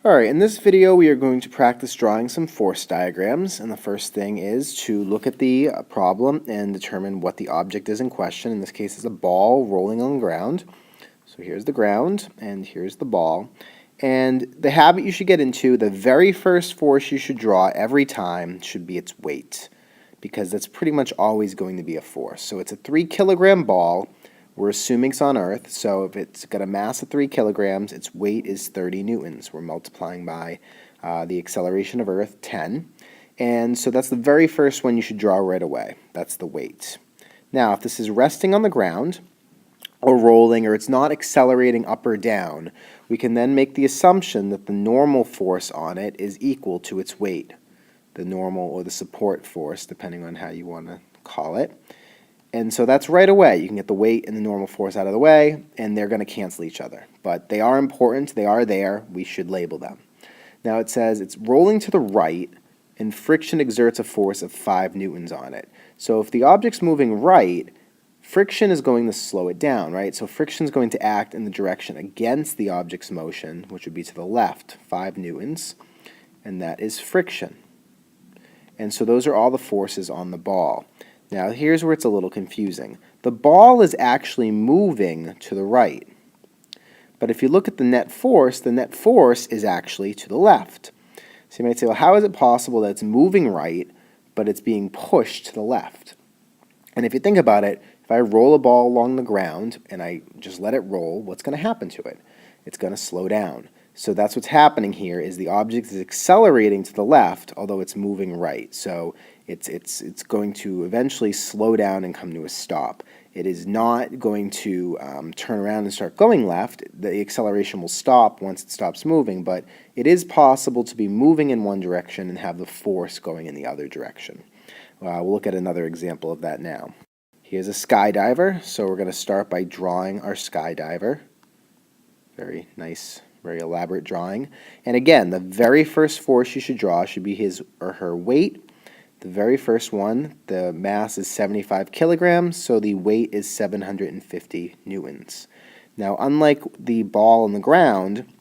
Alright, in this video we are going to practice drawing some force diagrams, and the first thing is to look at the problem and determine what the object is in question. In this case it's a ball rolling on the ground. So here's the ground and here's the ball. And the habit you should get into, the very first force you should draw every time should be its weight, because that's pretty much always going to be a force. So it's a 3-kilogram ball. We're assuming it's on Earth, so if it's got a mass of 3 kilograms, its weight is 30 newtons. We're multiplying by the acceleration of Earth, 10. And so that's the very first one you should draw right away. That's the weight. Now, if this is resting on the ground, or rolling, or it's not accelerating up or down, we can then make the assumption that the normal force on it is equal to its weight. The normal or the support force, depending on how you want to call it. And so that's right away. You can get the weight and the normal force out of the way, and they're going to cancel each other. But they are important. They are there. We should label them. Now it says it's rolling to the right, and friction exerts a force of 5 newtons on it. So if the object's moving right, friction is going to slow it down, right? So friction is going to act in the direction against the object's motion, which would be to the left, 5 newtons, and that is friction. And so those are all the forces on the ball. Now here's where it's a little confusing. The ball is actually moving to the right. But if you look at the net force is actually to the left. So you might say, well, how is it possible that it's moving right, but it's being pushed to the left? And if you think about it, if I roll a ball along the ground and I just let it roll, what's going to happen to it? It's going to slow down. So that's what's happening here, is the object is accelerating to the left, although it's moving right. So it's going to eventually slow down and come to a stop. It is not going to turn around and start going left. The acceleration will stop once it stops moving, but it is possible to be moving in one direction and have the force going in the other direction. We'll look at another example of that now. Here's a skydiver, so we're going to start by drawing our skydiver. Very nice, very elaborate drawing. And again, the very first force you should draw should be his or her weight. The very first one, the mass is 75 kilograms, so the weight is 750 newtons. Now, unlike the ball on the ground,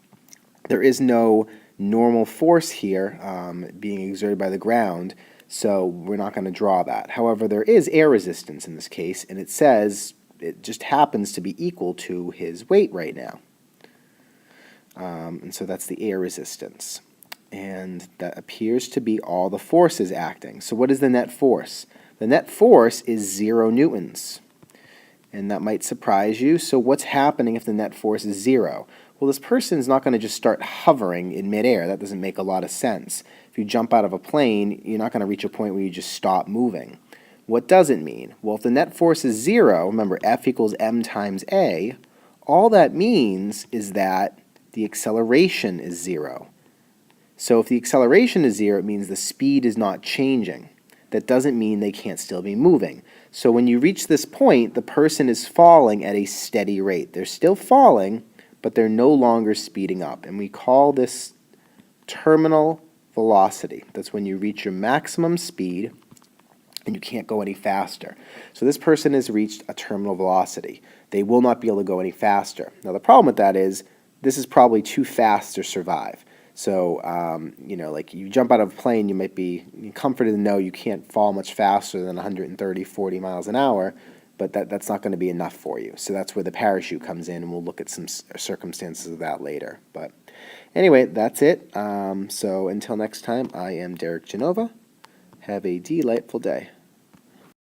there is no normal force here being exerted by the ground, so we're not going to draw that. However, there is air resistance in this case, and it says it just happens to be equal to his weight right now. And so that's the air resistance. And that appears to be all the forces acting. So what is the net force? The net force is 0 newtons. And that might surprise you. So what's happening if the net force is 0? Well, this person is not going to just start hovering in midair. That doesn't make a lot of sense. If you jump out of a plane, you're not going to reach a point where you just stop moving. What does it mean? Well, if the net force is 0, remember F equals m times a, all that means is that the acceleration is 0. So if the acceleration is 0, it means the speed is not changing. That doesn't mean they can't still be moving. So when you reach this point, the person is falling at a steady rate. They're still falling, but they're no longer speeding up. And we call this terminal velocity. That's when you reach your maximum speed and you can't go any faster. So this person has reached a terminal velocity. They will not be able to go any faster. Now the problem with that is this is probably too fast to survive. So, like you jump out of a plane, you might be comforted to know you can't fall much faster than 130, 40 miles an hour, but that's not going to be enough for you. So that's where the parachute comes in, and we'll look at some circumstances of that later. But anyway, that's it. So until next time, I am Derek Genova. Have a delightful day.